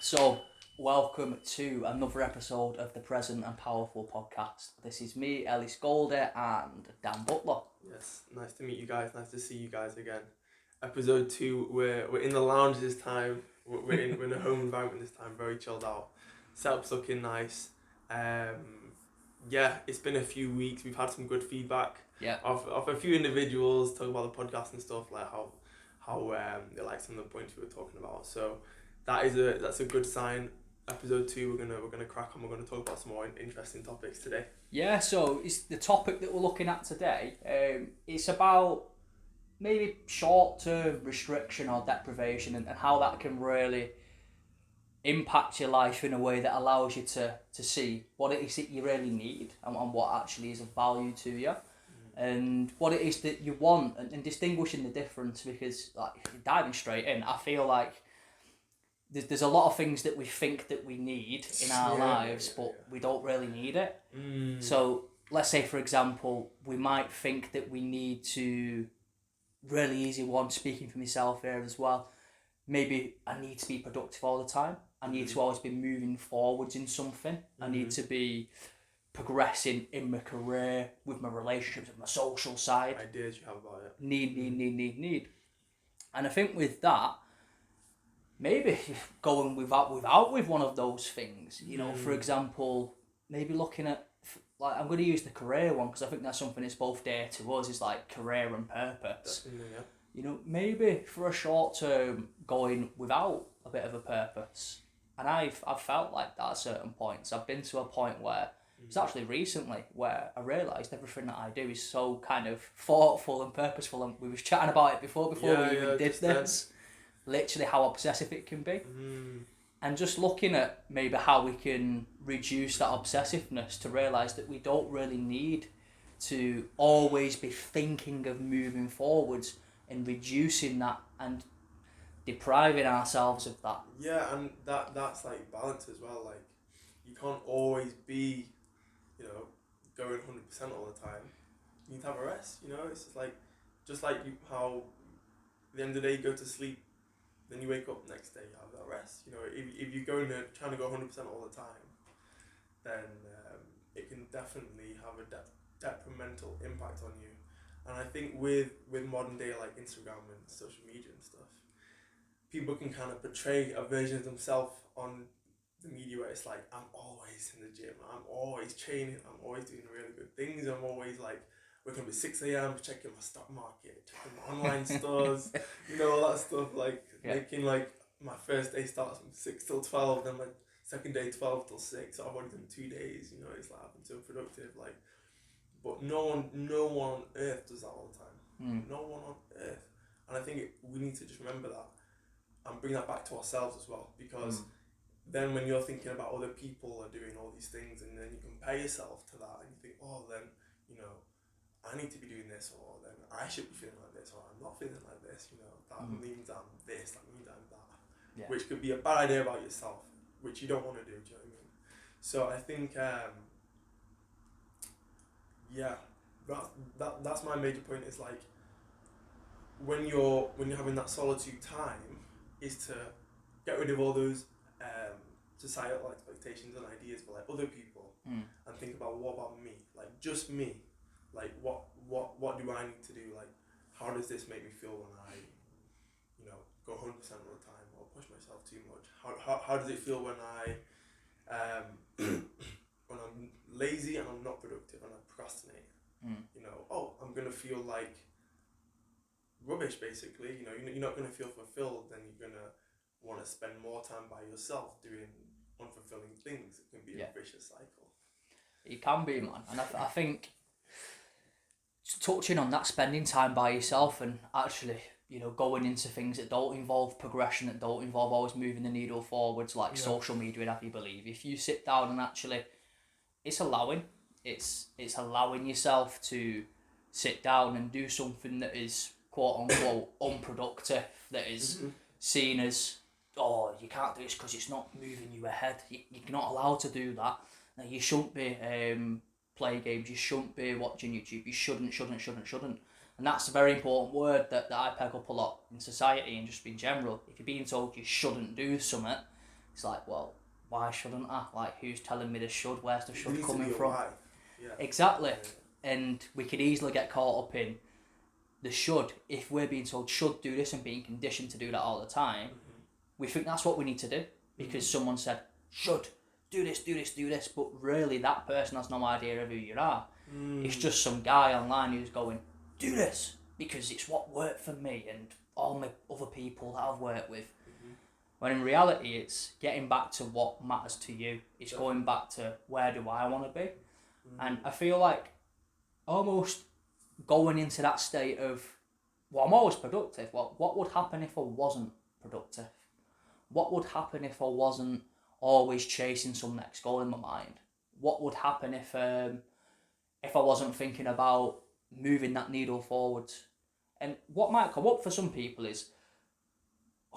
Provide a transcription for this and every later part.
So, welcome to another episode of the Present and Powerful podcast. This is me, Ellis Goldie, and Dan Butler. Yes, nice to meet you guys. Nice to see you guys again. Ep.2, we're in the lounge this time. We're in a home environment this time. Very chilled out. Setup's looking nice. Yeah, it's been a few weeks. We've had some good feedback. Yeah. Of a few individuals talking about the podcast and stuff, like how they like some of the points we were talking about. So that's a good sign. Ep.2, we're gonna crack on. We're gonna talk about some more interesting topics today. Yeah, so it's the topic that we're looking at today. It's about maybe short-term restriction or deprivation and how that can really impact your life in a way that allows you to see what it is that you really need and what actually is of value to you. And what it is that you want and distinguishing the difference, because like diving straight in, I feel like there's a lot of things that we think that we need in our lives, but we don't really need it. So let's say, for example, we might think that we need to, really easy one, speaking for myself here as well, maybe I need to be productive all the time. I need to always be moving forwards in something. I need to be progressing in my career, with my relationships, with my social side. Ideas you have about it. Need. And I think with that, maybe going without with one of those things, you know, for example, maybe looking at, like, I'm going to use the career one because I think that's something that's both dear to us, is like career and purpose. Definitely, yeah. You know, maybe for a short term going without a bit of a purpose. And I've felt like that at certain points. I've been to a point where, it's actually recently, where I realised everything that I do is so kind of thoughtful and purposeful, and we was chatting about it before we even did this. Literally how obsessive it can be. And just looking at maybe how we can reduce that obsessiveness to realise that we don't really need to always be thinking of moving forwards, and reducing that and depriving ourselves of that. Yeah, and that's like balance as well. Like, you can't always be, going 100% all the time. You need to have a rest. It's just like you, how at the end of the day you go to sleep, then you wake up the next day, you have that rest. If you're trying to go 100% all the time, then it can definitely have a detrimental impact on you. And I think with modern day, like Instagram and social media and stuff, people can kind of portray a version of themselves on the media where it's like, I'm always in the gym, I'm always training, I'm always doing really good things, I'm always like waking up at 6 a.m, checking my stock market, checking my online stores, all that stuff, like making like my first day starts from 6 till 12, then my second day 12 till 6, so I've already done 2 days, it's like I've been so productive, like, but no one on earth does that all the time. No one on earth. And I think we need to just remember that and bring that back to ourselves as well, because then when you're thinking about other people are doing all these things, and then you compare yourself to that, and you think, oh, then, I need to be doing this, or then I should be feeling like this, or I'm not feeling like this, that means I'm this, that means I'm that, which could be a bad idea about yourself, which you don't want to do, you know what I mean? So I think, that's my major point, is like, when you're having that solitude time, is to get rid of all those societal expectations and ideas for like other people, and think about, what about me, like just me, like what do I need to do, like how does this make me feel when I go 100% all the time, or push myself too much, how does it feel when I when I'm lazy and I'm not productive and I procrastinate, I'm gonna feel like rubbish, basically. You're not going to feel fulfilled, then you're going to want to spend more time by yourself doing unfulfilling things. It can be a vicious cycle. It can be, man. And I think, touching on that, spending time by yourself and actually, going into things that don't involve progression, that don't involve always moving the needle forwards, like social media and have you believe. If you sit down and actually, it's allowing yourself to sit down and do something that is quote unquote unproductive, that is seen as, oh, you can't do this because it's not moving you ahead. You're not allowed to do that. Now, you shouldn't be playing games. You shouldn't be watching YouTube. You shouldn't. And that's a very important word that I pick up a lot in society and just in general. If you're being told you shouldn't do something, it's like, well, why shouldn't I? Like, who's telling me the should? Where's the There should needs to coming be a from? why. Yeah. Exactly. Yeah. And we could easily get caught up in the should. If we're being told should do this and being conditioned to do that all the time, we think that's what we need to do because someone said should do this, do this, do this. But really, that person has no idea of who you are. It's just some guy online who's going, do this because it's what worked for me and all my other people that I've worked with. When in reality, it's getting back to what matters to you. It's going back to where do I want to be. And I feel like almost going into that state of, well, I'm always productive. Well, what would happen if I wasn't productive? What would happen if I wasn't always chasing some next goal in my mind? What would happen if I wasn't thinking about moving that needle forwards? And what might come up for some people is,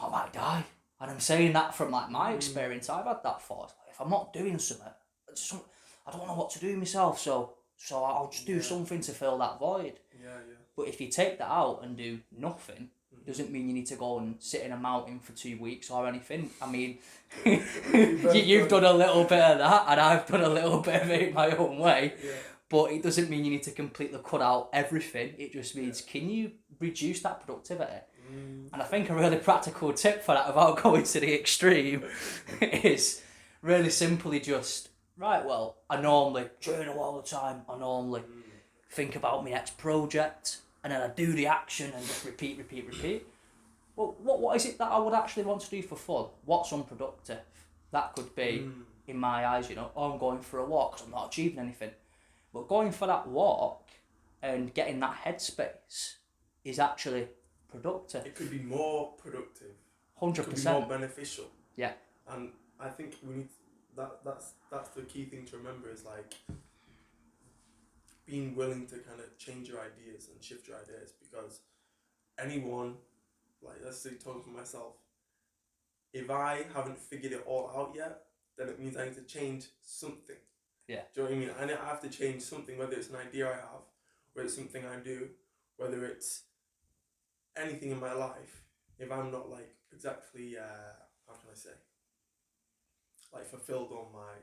I might die. And I'm saying that from like my experience. I've had that thought. If I'm not doing something, I don't know what to do myself. So I'll just do something to fill that void. Yeah. But if you take that out and do nothing, doesn't mean you need to go and sit in a mountain for 2 weeks or anything. I mean, you've done a little bit of that, and I've done a little bit of it my own way. Yeah. But it doesn't mean you need to completely cut out everything. It just means, can you reduce that productivity? And I think a really practical tip for that, without going to the extreme, is really simply just, right, well, I normally journal all the time. I normally think about my next project, and then I do the action and just repeat. Well, what is it that I would actually want to do for fun? What's unproductive? That could be, in my eyes, I'm going for a walk because I'm not achieving anything. But going for that walk and getting that headspace is actually productive. It could be more productive. 100%. It could be more beneficial. Yeah. And I think we need that's the key thing to remember is like being willing to kind of change your ideas and shift your ideas, because anyone, like, let's say talking for myself, if I haven't figured it all out yet, then it means I need to change something. Yeah. Do you know what I mean? I have to change something, whether it's an idea I have, whether it's something I do, whether it's anything in my life. If I'm not like exactly, how can I say, like fulfilled on my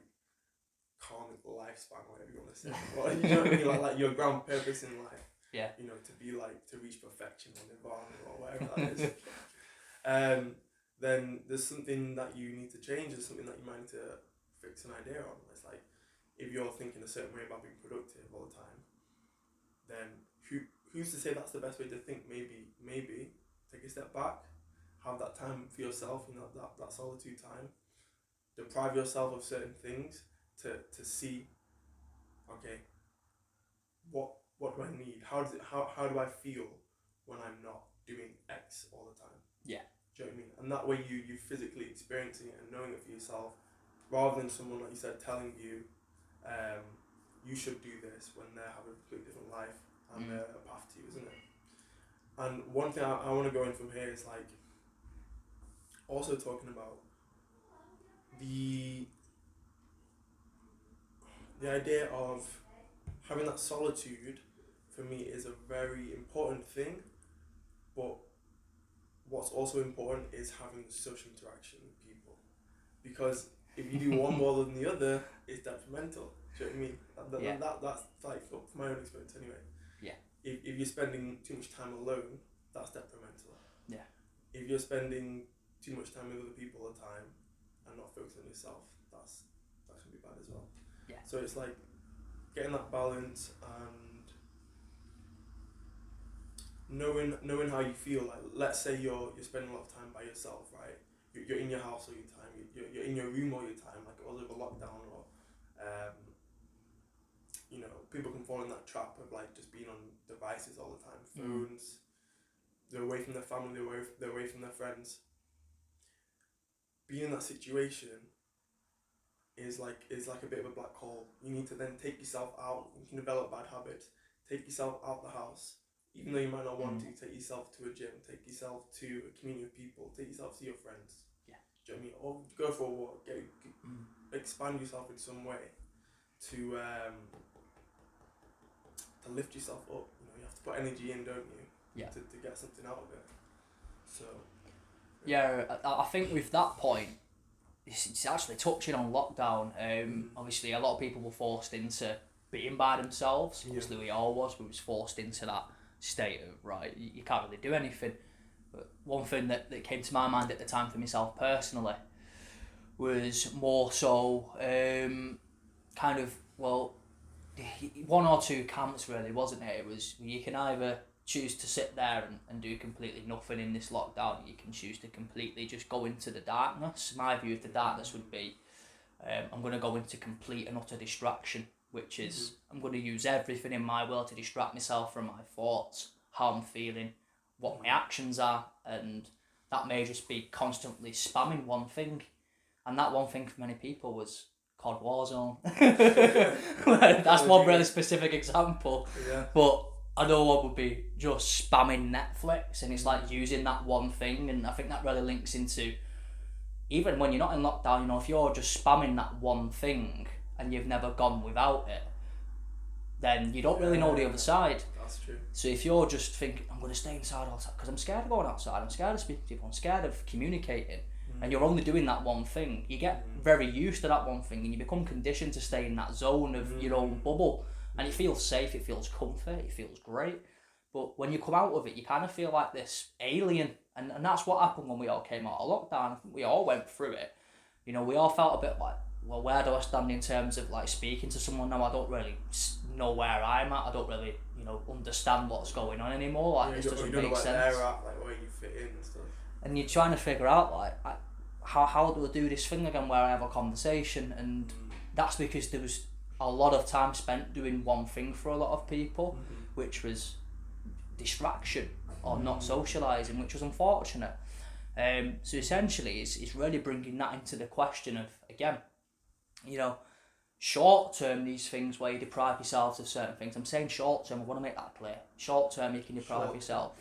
karmic lifespan, whatever you want to say, or, you know what I mean, like your ground purpose in life. Yeah. To be like, to reach perfection or nirvana or whatever that is. Then there's something that you need to change. There's something that you might need to fix an idea on. It's like, if you're thinking a certain way about being productive all the time, then who's to say that's the best way to think? Maybe take a step back, have that time for yourself, that solitude time, deprive yourself of certain things to see, okay, what do I need? How do I feel when I'm not doing X all the time? Yeah. Do you know what I mean? And that way you physically experiencing it and knowing it for yourself, rather than someone, like you said, telling you, you should do this when they have a completely different life and a path to you, isn't it? And one thing I want to go in from here is like also talking about the idea of having that solitude. For me, is a very important thing, but what's also important is having social interaction with people, because if you do one more than the other, it's detrimental. Do you know what I mean? That's like from my own experience anyway. Yeah. If you're spending too much time alone, that's detrimental. Yeah. If you're spending too much time with other people all the time and not focusing on yourself, that can be bad as well. Yeah. So it's like getting that balance and knowing how you feel. Like, let's say you're spending a lot of time by yourself, right? You're in your house all your time. You're in your room all your time, like all over lockdown, or people can fall in that trap of like just being on devices all the time, phones. They're away from their family. They're away from their friends. Being in that situation is like a bit of a black hole. You need to then take yourself out. You can develop bad habits. Take yourself out the house, even though you might not want to. Take yourself to a gym. Take yourself to a community of people. Take yourself to your friends. Yeah. Do you know what I mean? Or go for a walk. Expand yourself in some way to lift yourself up. You have to put energy in, don't you? Yeah. To get something out of it. So. Yeah, I think with that point, it's actually touching on lockdown. Obviously, a lot of people were forced into being by themselves. Yeah. Obviously, we all was. We was forced into that state of, right, you can't really do anything. But one thing that came to my mind at the time for myself personally was more so kind of, well, one or two camps really, wasn't it? It was, you can either choose to sit there and do completely nothing in this lockdown. You can choose to completely just go into the darkness. My view of the darkness would be, I'm going to go into complete and utter distraction, which is, I'm going to use everything in my will to distract myself from my thoughts, how I'm feeling, what my actions are, and that may just be constantly spamming one thing. And that one thing for many people was COD Warzone. That's one really specific example. Yeah. But another one would be just spamming Netflix, and it's like using that one thing. And I think that really links into, even when you're not in lockdown, you know, if you're just spamming that one thing and you've never gone without it, then you don't really know the other side. That's true. So if you're just thinking, I'm going to stay inside all the time because I'm scared of going outside, I'm scared of speaking to people, I'm scared of communicating, and you're only doing that one thing, you get very used to that one thing and you become conditioned to stay in that zone of your own bubble, and it feels safe, it feels comfort, it feels great. But when you come out of it, you kind of feel like this alien, and that's what happened when we all came out of lockdown. I think we all went through it. You know, we all felt a bit like, well, where do I stand in terms of like speaking to someone now? I don't really know where I'm at. I don't really, you know, understand what's going on anymore. Like, this doesn't make sense. They're at, like where you fit in and stuff. And you're trying to figure out like, how do I do this thing again where I have a conversation? And that's because there was a lot of time spent doing one thing for a lot of people, which was distraction or not socialising, which was unfortunate. So essentially it's really bringing that into the question of, again, you know, short term, these things where you deprive yourselves of certain things. I'm saying short term, I want to make that clear. Short term, you can deprive yourself.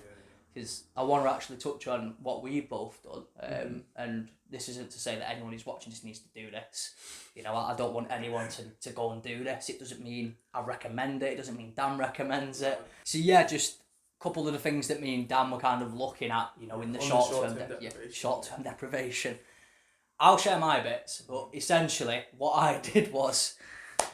Because I want to actually touch on what we've both done, and this isn't to say that anyone who's watching this needs to do this. You know, I don't want anyone to go and do this. It doesn't mean I recommend it. It doesn't mean Dan recommends it. So yeah, just a couple of the things that me and Dan were kind of looking at, you know, in the short-term deprivation. I'll share my bits, but essentially what I did was,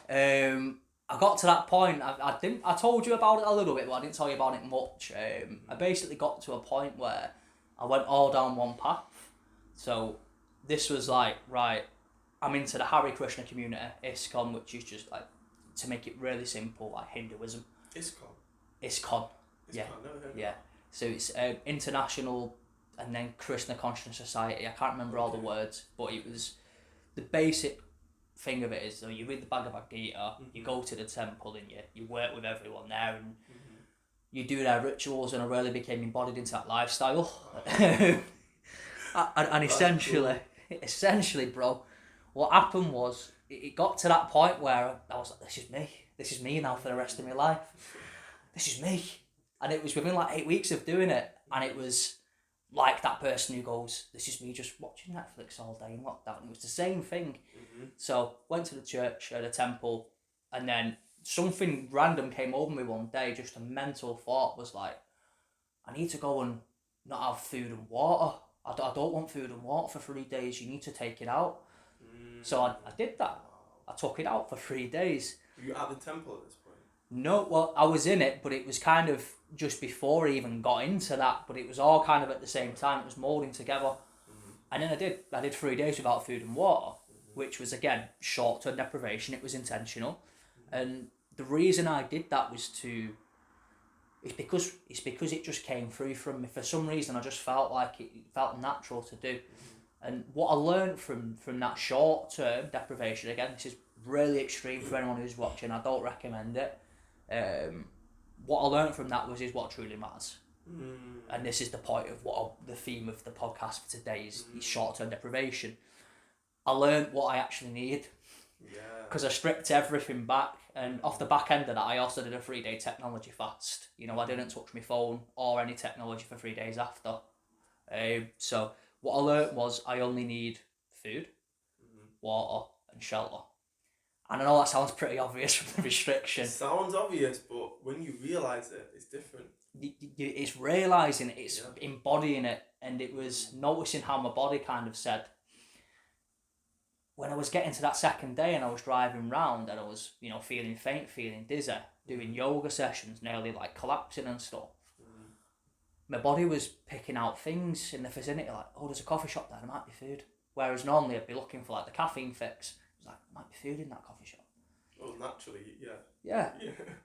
I got to that point. I told you about it a little bit, but I didn't tell you about it much. I basically got to a point where I went all down one path. So this was like, right, I'm into the Hare Krishna community, ISKCON, which is just like, to make it really simple, like Hinduism. ISKCON. Yeah. Yeah. So it's International and then Krishna Consciousness Society. I can't remember all the words, but it was the basic thing of it is, so you read the Bhagavad Gita, you go to the temple and you work with everyone there, and you do their rituals, and I really became embodied into that lifestyle. And essentially, bro, what happened was, it got to that point where I was like, this is me now for the rest of my life. This is me. And it was within like 8 weeks of doing it, and it was like that person who goes, this is me just watching Netflix all day in lockdown. It was the same thing. So went to the church, the temple, and then something random came over me one day. Just a mental thought was like, I need to go and not have food and water. I don't want food and water for 3 days. You need to take it out. So I did that. I took it out for 3 days. Were you at the temple at this point? No, well, I was in it, but it was kind of just before I even got into that. But it was all kind of at the same time. It was moulding together. And then I did 3 days without food and water, which was, again, short-term deprivation. It was intentional. And the reason I did that was it's because it just came through from me. For some reason, I just felt like it felt natural to do. And what I learned from that short-term deprivation, again, this is really extreme for anyone who's watching, I don't recommend it. What I learned from that is what truly matters. And this is the point of the theme of the podcast for today is short-term deprivation. I learned what I actually need. Because I stripped everything back, and off the back end of that, I also did a 3-day technology fast. You know, I didn't touch my phone or any technology for 3 days after. So what I learned was I only need food, water, and shelter. And I know that sounds pretty obvious from the restriction. It sounds obvious, but when you realise it, it's different. It's realising it, it's embodying it, and it was noticing how my body kind of said, when I was getting to that second day and I was driving round and I was, you know, feeling faint, feeling dizzy, doing yoga sessions, nearly like collapsing and stuff, my body was picking out things in the vicinity, like, oh, there's a coffee shop there, there might be food. Whereas normally I'd be looking for like the caffeine fix. It's like, there might be food in that coffee shop. Well, naturally, yeah. Yeah.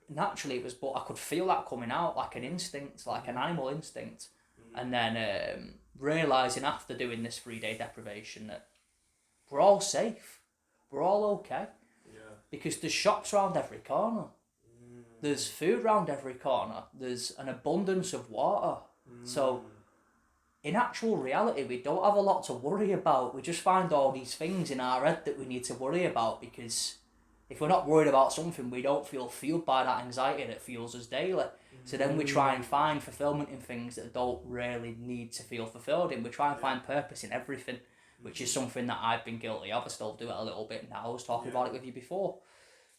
Naturally it was, but I could feel that coming out like an instinct, like an animal instinct. And then realising after doing this 3-day deprivation that we're all safe, we're all okay. Yeah. Because there's shops around every corner. There's food around every corner. There's an abundance of water. So in actual reality, we don't have a lot to worry about. We just find all these things in our head that we need to worry about, because if we're not worried about something, we don't feel fueled by that anxiety that fuels us daily. So then we try and find fulfillment in things that don't really need to feel fulfilled in. We try and find purpose in everything, which is something that I've been guilty of. I still do it a little bit now. I was talking about it with you before.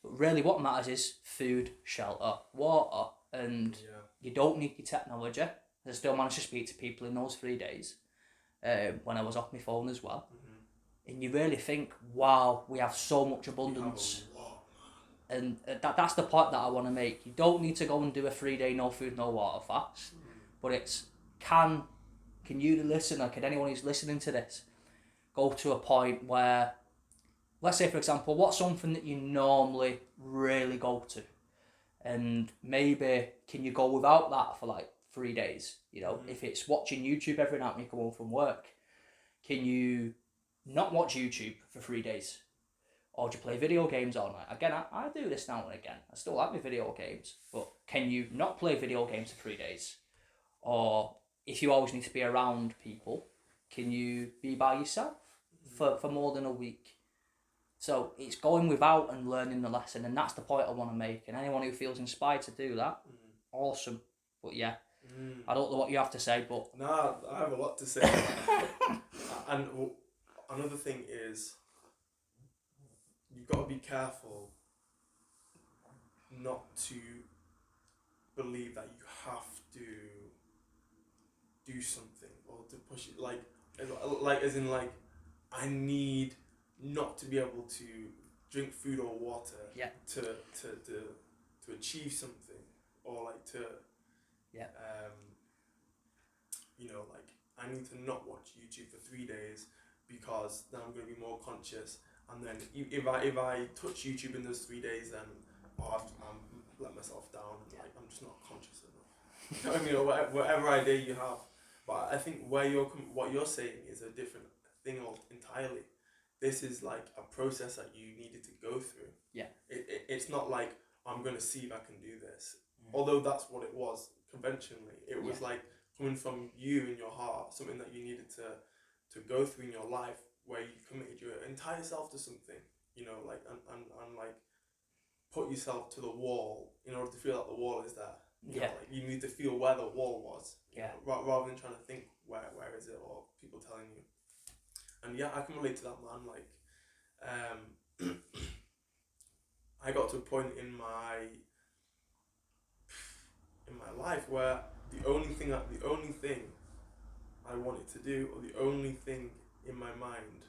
But really what matters is food, shelter, water, and you don't need your technology. I still managed to speak to people in those 3 days when I was off my phone as well. And you really think, wow, we have so much abundance. And that's the point that I want to make. You don't need to go and do a 3-day no food, no water fast. But it's, can you, the listener, can anyone who's listening to this, go to a point where, let's say for example, what's something that you normally really go to? And maybe can you go without that for like 3 days? You know, if it's watching YouTube every night when you come home from work, can you not watch YouTube for 3 days? Or do you play video games all night? Again, I do this now and again. I still like my video games. But can you not play video games for 3 days? Or if you always need to be around people, can you be by yourself for more than a week? So it's going without and learning the lesson, and that's the point I want to make. And anyone who feels inspired to do that, awesome. But yeah, I don't know what you have to say, but... Nah, I have a lot to say. And another thing is, you've got to be careful not to believe that you have to do something or to push it, like as in like, I need not to be able to drink food or water to achieve something, or like to you know, like I need to not watch YouTube for 3 days because then I'm going to be more conscious. And then if I touch YouTube in those 3 days, then I'm let myself down. And like I'm just not conscious enough. You know what I mean? Or whatever idea you have. But I think what you're saying is a different thing entirely. This is like a process that you needed to go through. Yeah. It's not like I'm going to see if I can do this. Although that's what it was conventionally. It was like coming from you in your heart, something that you needed to go through in your life, where you committed your entire self to something, you know, like and like put yourself to the wall in order to feel that the wall is there. You know, like you need to feel where the wall was. You know, rather than trying to think where is it, or people telling you. And yeah, I can relate to that, man. Like, I got to a point in my life where the only thing I wanted to do, or the only thing in my mind,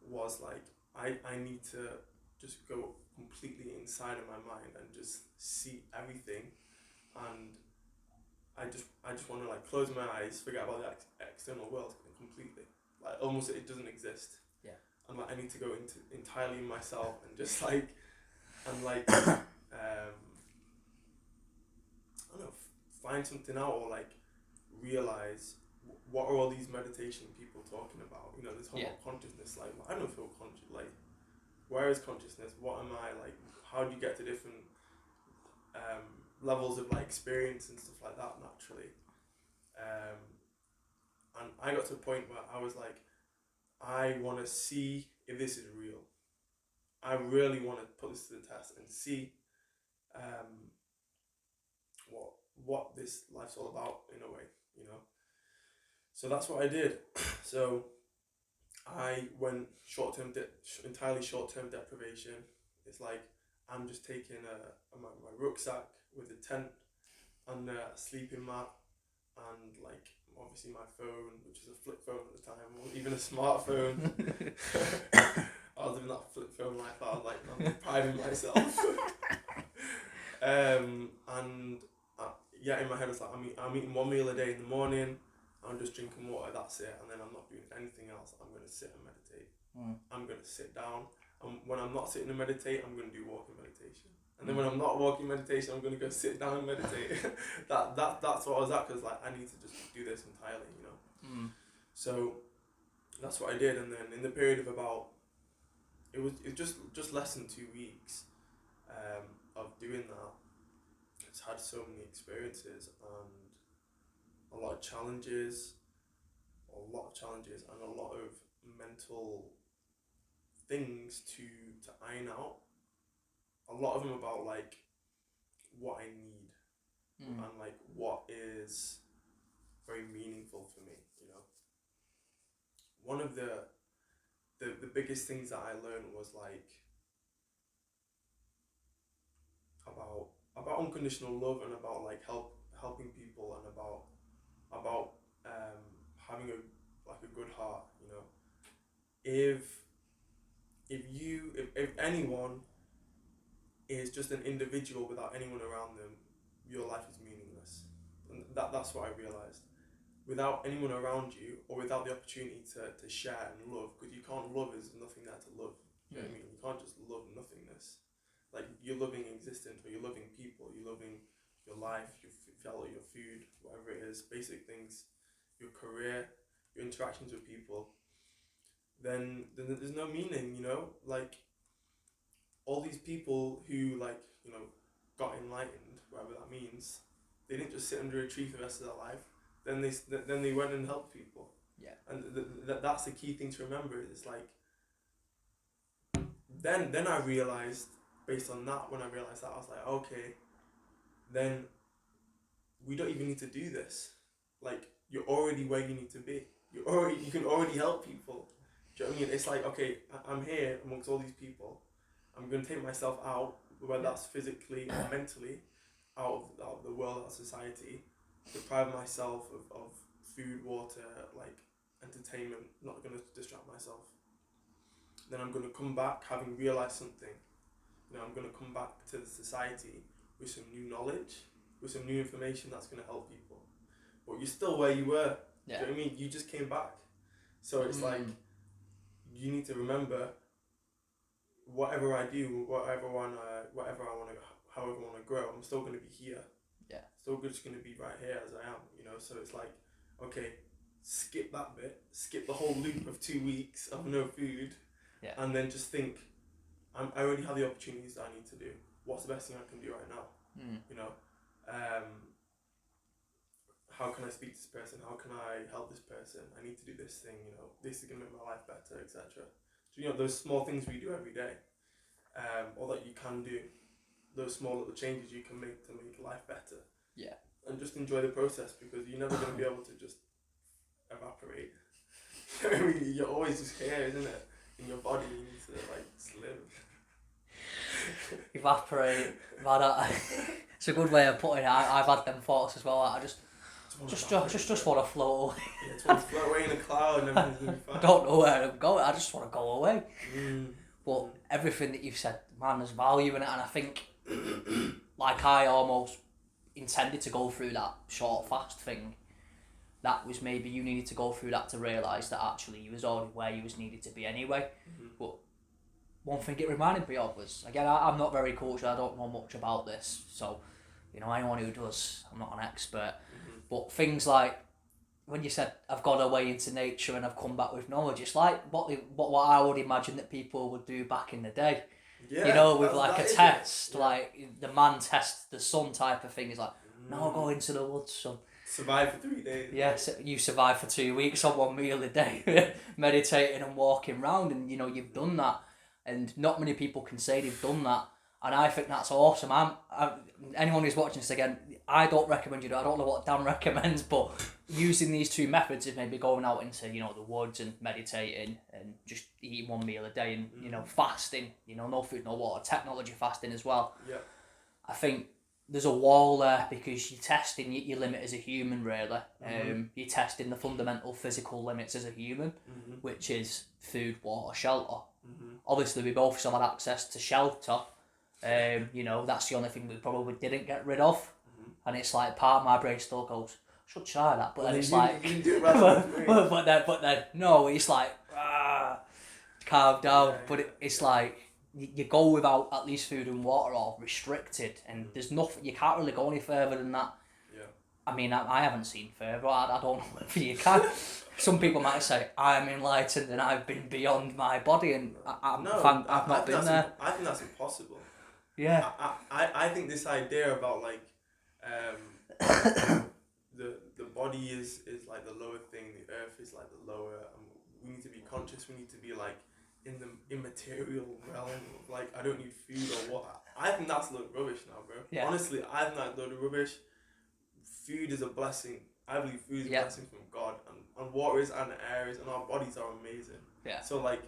was like I need to just go completely inside of my mind and just see everything, and I just want to like close my eyes, forget about the external world completely, like almost it doesn't exist. And like I need to go into entirely myself and just like I don't know, find something out, or like realize what are all these meditation people talking about? You know, they talk about consciousness. Like, I don't feel conscious. Like, where is consciousness? What am I? Like, how do you get to different levels of like experience and stuff like that naturally? And I got to a point where I was like, I want to see if this is real. I really want to put this to the test and see what this life's all about, in a way, you know. So that's what I did. So I went entirely short-term deprivation. It's like I'm just taking my rucksack with a tent and a sleeping mat, and like obviously my phone, which is a flip phone at the time, or even a smartphone. living that flip phone life. I was like, I'm depriving myself. And yeah, in my head it's like I'm eating 1 meal a day in the morning. I'm just drinking water. That's it. And then I'm not doing anything else. I'm gonna sit and meditate. I'm gonna sit down. When I'm not sitting and meditate, I'm gonna do walking meditation. And then when I'm not walking meditation, I'm gonna go sit down and meditate. That's what I was at, because like I need to just do this entirely, you know. So that's what I did, and then in the period of about it was just less than 2 weeks of doing that. It's had so many experiences and a lot of challenges, and a lot of mental things to iron out. A lot of them about like what I need and like what is very meaningful for me, you know. One of the biggest things that I learned was like about unconditional love, and about like helping people, and about having a good heart, you know. If anyone is just an individual without anyone around them, your life is meaningless. And that's what I realized. Without anyone around you, or without the opportunity to share and love, because you can't love, there's nothing there to love. You know what I mean? You can't just love nothingness. Like, you're loving existence, or you're loving people, you're loving your life, your fellow, your food, whatever it is, basic things, your career, your interactions with people, then there's no meaning, you know? Like, all these people who, like, you know, got enlightened, whatever that means, they didn't just sit under a tree for the rest of their life. Then they went and helped people. Yeah. And that's the key thing to remember. It's like, then I realized, based on that, when I realized that, I was like, okay, then we don't even need to do this. Like, you're already where you need to be. You can already help people. Do you know what I mean? It's like, okay, I'm here amongst all these people. I'm going to take myself out, whether that's physically or mentally, out of the world, out of society, deprive myself of food, water, like entertainment, not going to distract myself. Then I'm going to come back having realized something. You know, I'm going to come back to the society with some new knowledge, with some new information that's going to help people. But you're still where you were. Yeah. Do you know what I mean? You just came back. So it's like, you need to remember, whatever I do, however I want to grow, I'm still going to be here. Yeah. Still just going to be right here as I am, you know. So it's like, okay, skip that bit, skip the whole loop of 2 weeks of no food, and then just think, I already have the opportunities that I need to do. What's the best thing I can do right now? You know, how can I speak to this person? How can I help this person? I need to do this thing, you know, this is going to make my life better, etc. So, you know, those small things we do every day, or that you can do, those small little changes you can make to make life better. Yeah. And just enjoy the process, because you're never going to be able to just evaporate. I mean, you're always just here, isn't it? In your body, you need to like just live. Evaporate. It's a good way of putting it. I've had them thoughts as well. I just want to float away. Yeah, just want to float away in a cloud and everything's going to be fine. I don't know where I'm going. I just want to go away. But everything that you've said, man, there's value in it, and I think, like, I almost intended to go through that short fast thing. That was maybe you needed to go through that to realise that actually you was already where you was needed to be anyway. But one thing it reminded me of was, again, I'm not very cultured, I don't know much about this, so, you know, anyone who does, I'm not an expert, but things like, when you said, I've gone away into nature and I've come back with knowledge, it's like what I would imagine that people would do back in the day. Yeah, you know, with like a test, like the man tests the sun type of thing. Is like, no, go into the woods, son. Survive for 3 days. Yes, you survive for 2 weeks on 1 meal a day, meditating and walking around, and you know you've done that, and not many people can say they've done that, and I think that's awesome. Anyone who's watching this again, I don't recommend you do. I don't know what Dan recommends, but using these 2 methods is maybe going out into, you know, the woods and meditating and just eating 1 meal a day, and you know, fasting, you know, no food, no water, technology fasting as well. Yeah. I think there's a wall there, because you're testing your limit as a human, really. You're testing the fundamental physical limits as a human, which is food, water, shelter. Obviously, we both still had access to shelter. You know, that's the only thing we probably didn't get rid of. Mm-hmm. And it's like part of my brain still goes, I should try that, but Well, then it's you like, didn't do it right away. but then no, it's like calm down. Yeah, But yeah, it's yeah. like you go without at least food and water or restricted, and there's nothing. You can't really go any further than that. Yeah. I mean, I haven't seen further. I don't know whether you can. Some people might say I'm enlightened and I've been beyond my body, and I've not been there. I think that's impossible. Yeah. I think this idea about like the body is like the lower thing, the earth is like the lower, and we need to be conscious, we need to be like in the immaterial realm of like I don't need food or water. I think that's a load of rubbish now, bro. Yeah. Honestly, I think that's a load of rubbish. Food is a blessing. I believe food is a blessing from God, and water is and air is, and our bodies are amazing. Yeah. So like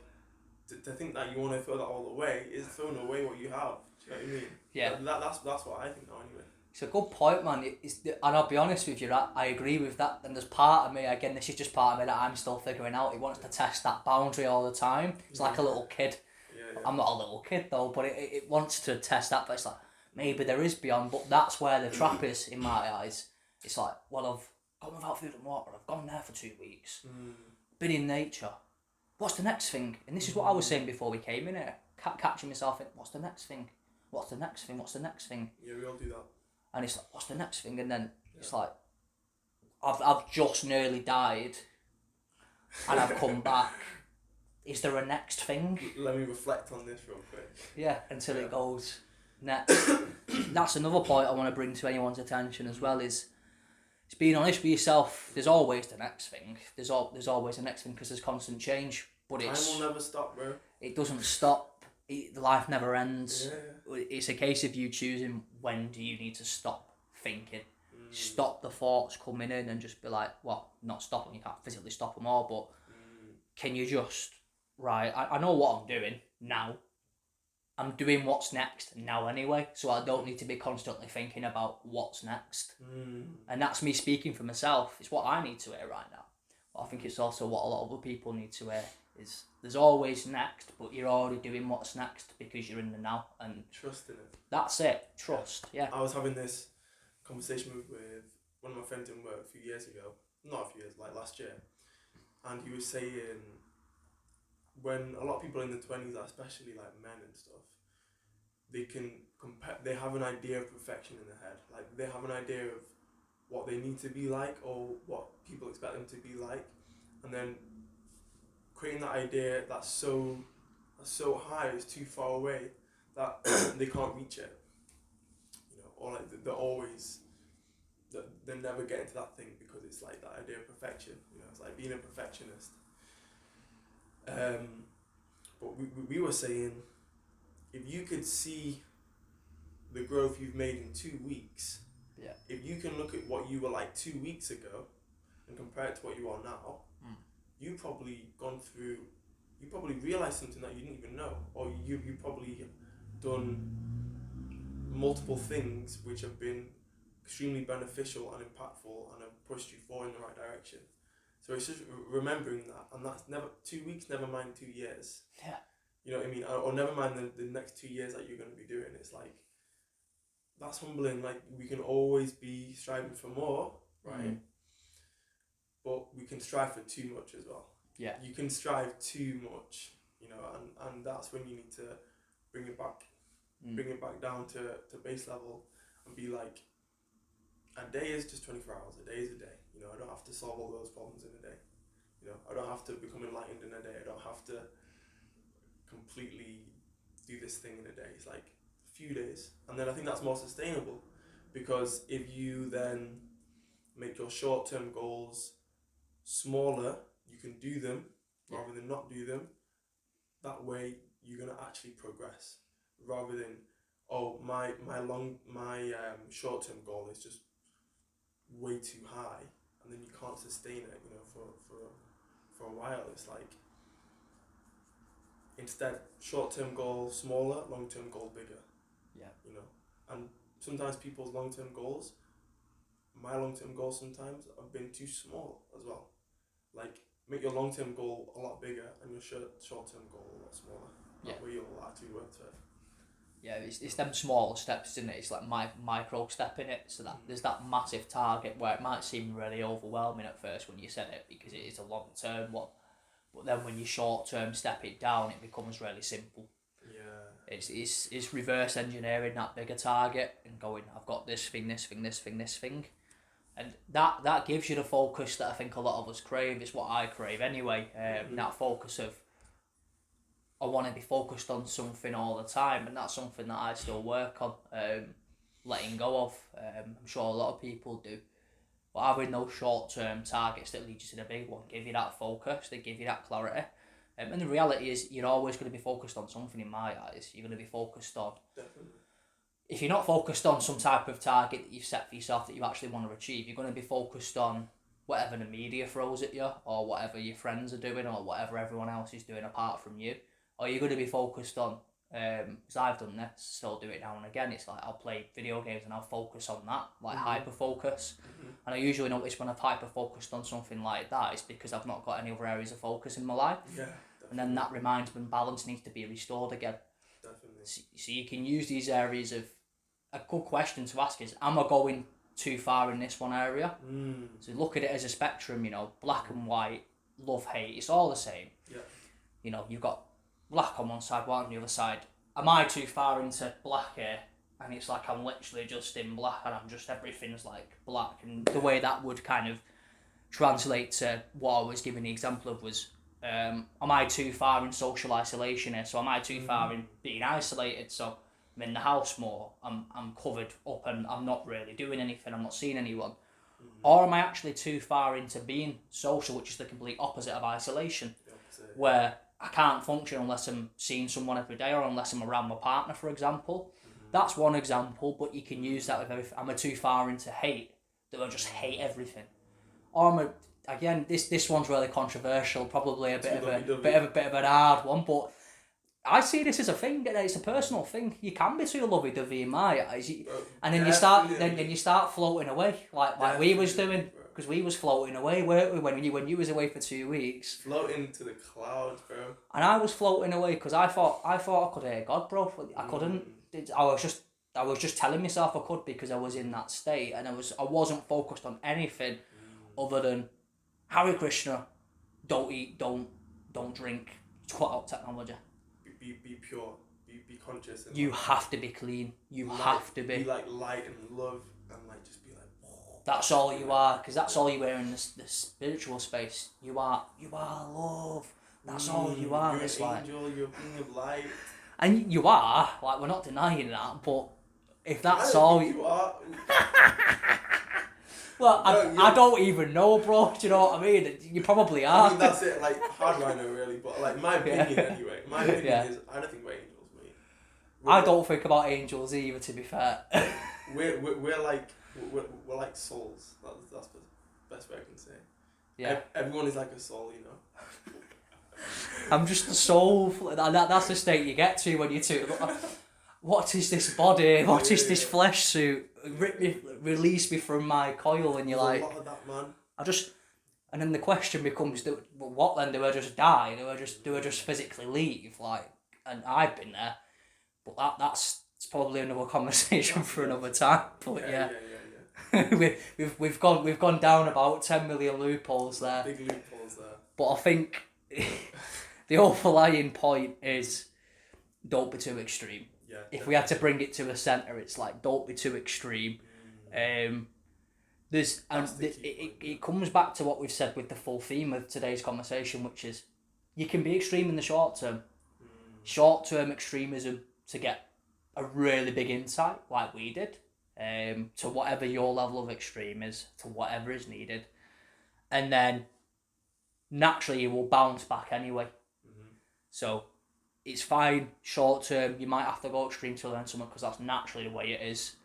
to think that you want to throw that all away is throwing away what you have. Do you know what I mean? Yeah. That's what I think now anyway. It's a good point, man. And I'll be honest with you, I agree with that. And there's part of me, again, this is just part of me that I'm still figuring out. It wants to test that boundary all the time. It's like a little kid. Yeah. I'm not a little kid though, but it wants to test that. But it's like, maybe there is beyond, but that's where the trap is in my eyes. It's like, well, I've gone without food and water. I've gone there for 2 weeks. Been in nature. What's the next thing? And this is what I was saying before we came in here. Catching myself in, what's the next thing? What's the next thing? What's the next thing? Yeah, we all do that. And it's like, what's the next thing? And then it's like, I've just nearly died, and I've come back. Is there a next thing? Let me reflect on this real quick. Yeah, until it goes next. That's another point I want to bring to anyone's attention as well. Is being honest with yourself. There's always the next thing. There's always the next thing because there's constant change. But Time will never stop, bro. It doesn't stop. Life never ends. Yeah. It's a case of you choosing when do you need to stop thinking. Stop the thoughts coming in and just be like, well, not stop them, you can't physically stop them all, but can you just, right, I know what I'm doing now. I'm doing what's next now anyway, so I don't need to be constantly thinking about what's next. And that's me speaking for myself. It's what I need to hear right now. But I think it's also what a lot of other people need to hear. Is there's always next, but you're already doing what's next because you're in the now, and trust in it. That's it. Trust. Yeah. I was having this conversation with one of my friends in work a few years ago, not a few years, like last year, and he was saying when a lot of people in the 20s, especially like men and stuff, they can they have an idea of perfection in their head, like they have an idea of what they need to be like or what people expect them to be like, and then creating that idea that's so high, it's too far away that they can't reach it, you know, or like they never get into that thing because it's like that idea of perfection, you know, it's like being a perfectionist. But we were saying, if you could see the growth you've made in 2 weeks, if you can look at what you were like 2 weeks ago and compare it to what you are now, you probably realised something that you didn't even know, or you probably done multiple things which have been extremely beneficial and impactful and have pushed you forward in the right direction. So it's just remembering that, and that's never 2 weeks, never mind 2 years. Yeah. You know what I mean? Or never mind the next 2 years that you're going to be doing. It's like, that's humbling. Like, we can always be striving for more, right? But we can strive for too much as well. Yeah. You can strive too much, you know, and that's when you need to bring it back down to base level and be like, a day is just 24 hours, a day is a day. You know, I don't have to solve all those problems in a day. You know, I don't have to become enlightened in a day. I don't have to completely do this thing in a day. It's like a few days. And then I think that's more sustainable, because if you then make your short-term goals smaller, you can do them rather than not do them. That way you're going to actually progress, rather than, oh, my short-term goal is just way too high, and then you can't sustain it, you know, for a while. It's like, instead, short-term goal smaller, long-term goal bigger. Yeah. You know, and sometimes people's long-term goals, my long-term goals sometimes have been too small as well. Like, make your long-term goal a lot bigger and your short-term goal a lot smaller. That way you'll actually work to it. Yeah, it's them smaller steps, isn't it? It's like micro step in it, so that there's that massive target where it might seem really overwhelming at first when you said it, because it is a long term one, but then when you short term step it down, it becomes really simple. Yeah. It's reverse engineering that bigger target and going, I've got this thing, and that gives you the focus that I think a lot of us crave. It's what I crave anyway. That focus of, I want to be focused on something all the time, and that's something that I still work on, letting go of. I'm sure a lot of people do. But having those short-term targets that lead you to the big one, give you that focus, they give you that clarity. And the reality is, you're always going to be focused on something in my eyes. You're going to be focused on... Definitely. If you're not focused on some type of target that you've set for yourself that you actually want to achieve, you're going to be focused on whatever the media throws at you, or whatever your friends are doing, or whatever everyone else is doing apart from you. Or you're going to be focused on, because I've done this, still do it now and again, it's like I'll play video games and I'll focus on that, like hyper focus. And I usually notice when I've hyper focused on something like that, it's because I've not got any other areas of focus in my life. Yeah, and then that reminds me balance needs to be restored again. Definitely. So you can use these areas of, a good question to ask is, am I going too far in this one area? So look at it as a spectrum, you know, black and white, love, hate, it's all the same. Yeah. You know, you've got black on one side, white on the other side. Am I too far into black here? And it's like I'm literally just in black and I'm just, everything's like black. And the way that would kind of translate to what I was giving the example of was, am I too far in social isolation here? So am I too far in being isolated? So I'm in the house more, I'm covered up and I'm not really doing anything, I'm not seeing anyone. Or am I actually too far into being social, which is the complete opposite of isolation, where I can't function unless I'm seeing someone every day or unless I'm around my partner, for example. That's one example, but you can use that with everything. Am I too far into hate, that I just hate everything? Or am I, again, this one's really controversial, probably a bit of an hard one, but I see this as a thing. It's a personal thing. You can be too lovey-dovey in my eyes, and then you start floating away, like we was doing, because we was floating away, weren't we? When you was away for 2 weeks, floating to the clouds, bro. And I was floating away because I thought I could hear God, bro. I couldn't. I was just telling myself I could because I was in that state, and I wasn't focused on anything other than Hare Krishna, don't eat, don't drink, cut out technology. Be pure, be conscious. And you have to be clean. You have to be. Be like light and love, and like just be like. Oh. That's all you are, because that's all you are in the spiritual space. You are love. That's all you are. You're an angel. You're a being of light. And you are, like, we're not denying that, but if that's all you are. Well, I don't even know, bro. Do you know what I mean? You probably are. I mean, that's it. Like, how do I know, really? But like, my opinion anyway. My opinion is, I don't think we're angels, mate. I don't think about angels either. To be fair, we're like souls. That's the best way I can say. Yeah. Everyone is like a soul, you know. I'm just a soul. That's the state you get to when you're too. What is this body? What is this flesh suit? Release me from my coil, and you're like, a lot of that, man. And then the question becomes, what then? Do I just die? Do I just physically leave? Like, and I've been there, but that's probably another conversation for another time. But yeah. we've gone down about 10 million loopholes there. Big loopholes there. But I think the overlying point is, don't be too extreme. Yeah, if we had to bring it to a centre, it's like, don't be too extreme. It comes back to what we've said with the full theme of today's conversation, which is you can be extreme in the short term. Short term extremism to get a really big insight, like we did, to whatever your level of extreme is, to whatever is needed, and then naturally you will bounce back anyway. So it's fine short term, you might have to go extreme to learn something because that's naturally the way it is,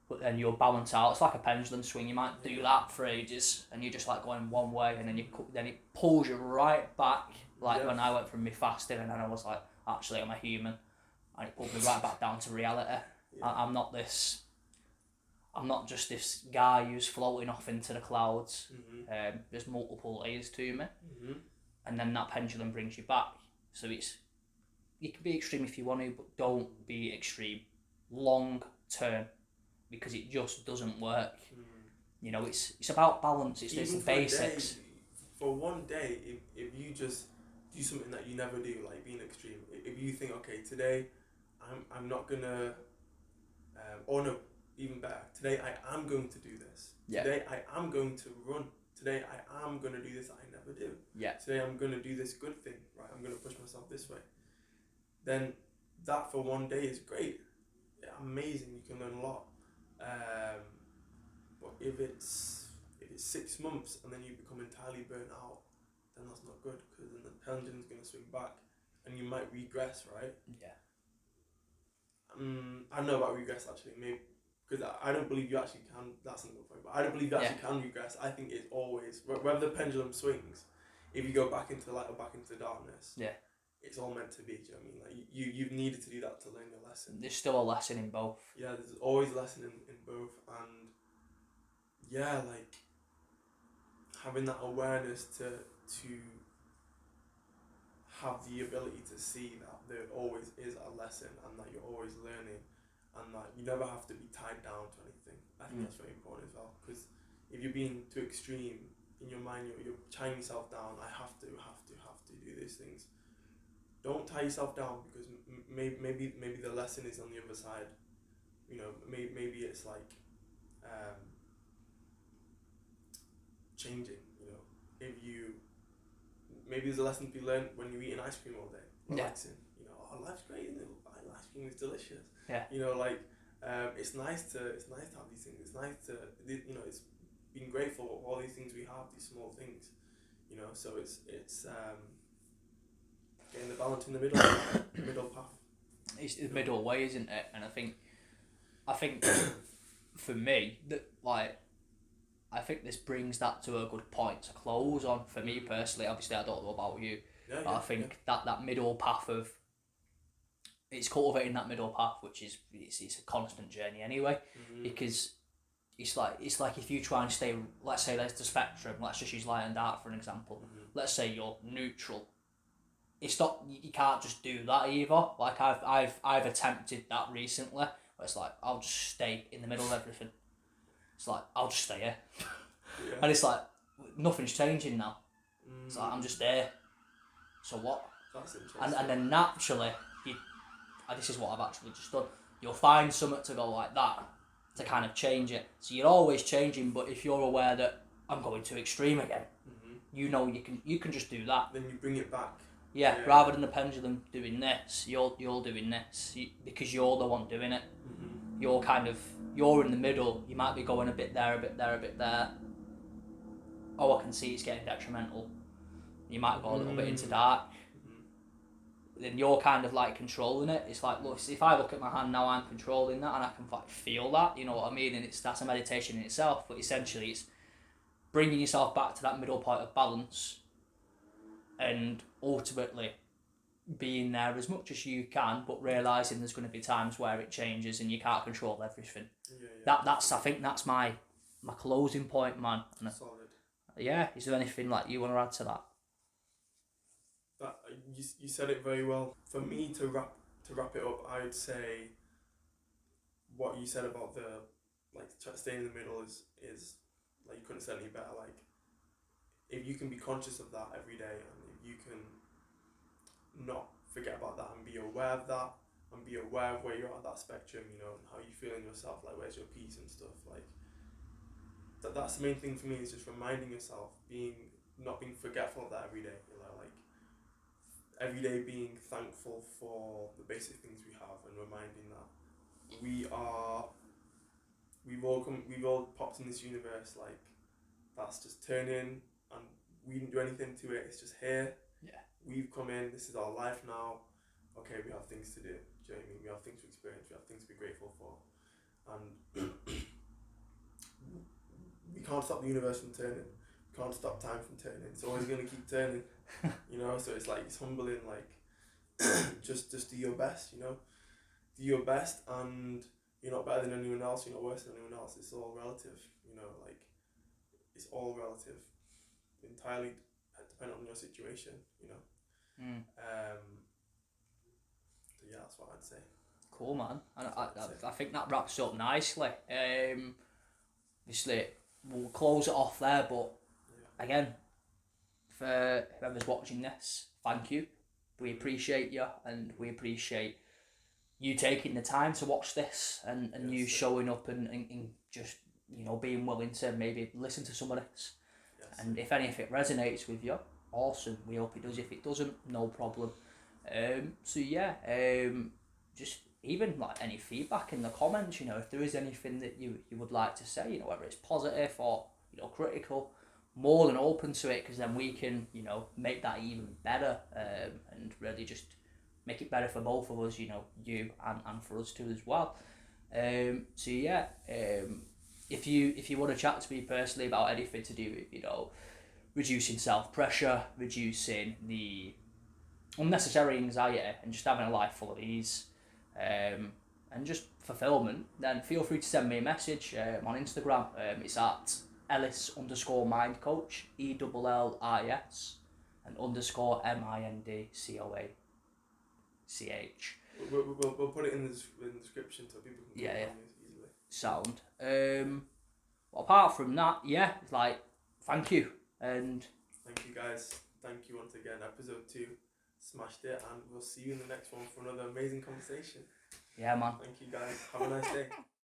but then you'll balance out. It's like a pendulum swing. You might do that for ages and you're just like going one way, and then it pulls you right back, like when I went from me fasting and then I was like, actually I'm a human, and it pulled me right back down to reality. I'm not just this guy who's floating off into the clouds. There's multiple layers to me, and then that pendulum brings you back. So it's you can be extreme if you want to, but don't be extreme long term, because it just doesn't work. You know, it's about balance. It's the basics. For one day, if you just do something that you never do, like being extreme. If you think, okay, today I'm not gonna, or no, even better, today I am going to do this. Yeah. Today I am going to run. Today I am gonna do this that I never do. Yeah. Today I'm gonna do this good thing. Right, I'm gonna push myself this way. Then that for one day is great. Yeah, amazing. You can learn a lot. But if it's 6 months and then you become entirely burnt out, then that's not good, because then the pendulum's going to swing back and you might regress, right? Yeah. I don't know about regress actually, maybe, because I don't believe you actually can. That's another point, but I don't believe you actually can regress. I think it's always, whether the pendulum swings, if you go back into the light or back into the darkness, it's all meant to be. Do you know what I mean? Like you've needed to do that to learn your lesson. There's still a lesson in both. Yeah, there's always a lesson in both, and yeah, like having that awareness to have the ability to see that there always is a lesson and that you're always learning, and that you never have to be tied down to anything. I think that's very important as well, because if you're being too extreme in your mind, you're tying yourself down. I have to do these things. Don't tie yourself down, because maybe the lesson is on the other side. You know, maybe it's like changing. You know, if you, maybe there's a lesson to be learned when you're eating ice cream all day, relaxing. You know, oh, life's great, isn't it? Ice cream is delicious. Yeah. You know, like it's nice to have these things. It's nice to, you know, it's being grateful for all these things we have, these small things. You know, so it's getting the balance in the middle, the middle path. It's the middle way, isn't it? And I think for me, that like, I think this brings that to a good point to close on. For me personally, obviously I don't know about you, but I think that middle path of, it's cultivating that middle path, which is it's a constant journey anyway, because it's like if you try and stay, let's say there's the spectrum, let's just use light and dark for an example. Let's say you're neutral. It's not, you can't just do that either. Like I've attempted that recently, where it's like I'll just stay in the middle of everything. It's like I'll just stay here, and it's like nothing's changing now. It's like I'm just there. So what? That's interesting. And then naturally, this is what I've actually just done. You'll find something to go like that to kind of change it. So you're always changing, but if you're aware that I'm going too extreme again, you know you can just do that. Then you bring it back. Yeah, rather than the pendulum doing this, you're doing this, because you're the one doing it. You're in the middle. You might be going a bit there, a bit there, a bit there. Oh, I can see it's getting detrimental. You might go a little bit into dark. Then you're kind of like controlling it. It's like, look, if I look at my hand now, I'm controlling that, and I can like feel that. You know what I mean? And that's a meditation in itself. But essentially, it's bringing yourself back to that middle point of balance, and ultimately being there as much as you can, but realising there's going to be times where it changes and you can't control everything. That's I think that's my closing point, man. Solid. Yeah, is there anything like you want to add to that? That you said it very well. For me to wrap it up, I'd say what you said about the staying in the middle is like, you couldn't say any better. Like, if you can be conscious of that every day, and if you can not forget about that and be aware of that, and be aware of where you're at that spectrum, you know, and how you feel in yourself, like where's your peace and stuff, like that's the main thing for me, is just reminding yourself, not being forgetful of that every day, you know, like every day being thankful for the basic things we have, and reminding that we've all popped in this universe, like that's just turning, and we didn't do anything to it, it's just here. We've come in, this is our life now. Okay, we have things to do. Do you know what I mean? We have things to experience, we have things to be grateful for. And we can't stop the universe from turning. We can't stop time from turning. It's always going to keep turning. You know, so it's like, it's humbling, like, just do your best, you know? Do your best, and you're not better than anyone else, you're not worse than anyone else. It's all relative, you know, like, it's all relative. Entirely dependent on your situation, you know. yeah, that's what I'd say. Cool, man. And That's it. I think that wraps up nicely. Obviously, we'll close it off there, but Yeah. again, for whoever's watching this, thank you. We appreciate you, and we appreciate you taking the time to watch this, and you Yes, sir. showing up and just, you know, being willing to maybe listen to some of this. Yes, And sir. if any of it resonates with you, awesome. We hope it does. If it doesn't, no problem. So yeah, just even like any feedback in the comments, you know, if there is anything that you would like to say, you know, whether it's positive or, you know, critical, more than open to it, because then we can, you know, make that even better, and really just make it better for both of us, you know, you and for us too as well. So yeah, if you want to chat to me personally about anything to do with, you know, reducing self pressure, reducing the unnecessary anxiety, and just having a life full of ease, and just fulfillment, then feel free to send me a message on Instagram. It's at Ellis_mind_coach, ELLIS, and _MINDCOACH. We'll put it in the description so people can Yeah, click yeah. on this easily. Sound. Well, apart from that, yeah, it's like, thank you. And Thank you guys. Thank you once again. Ep.2 smashed it, and we'll see you in the next one for another amazing conversation. yeah, man. Thank you guys. Have a nice day.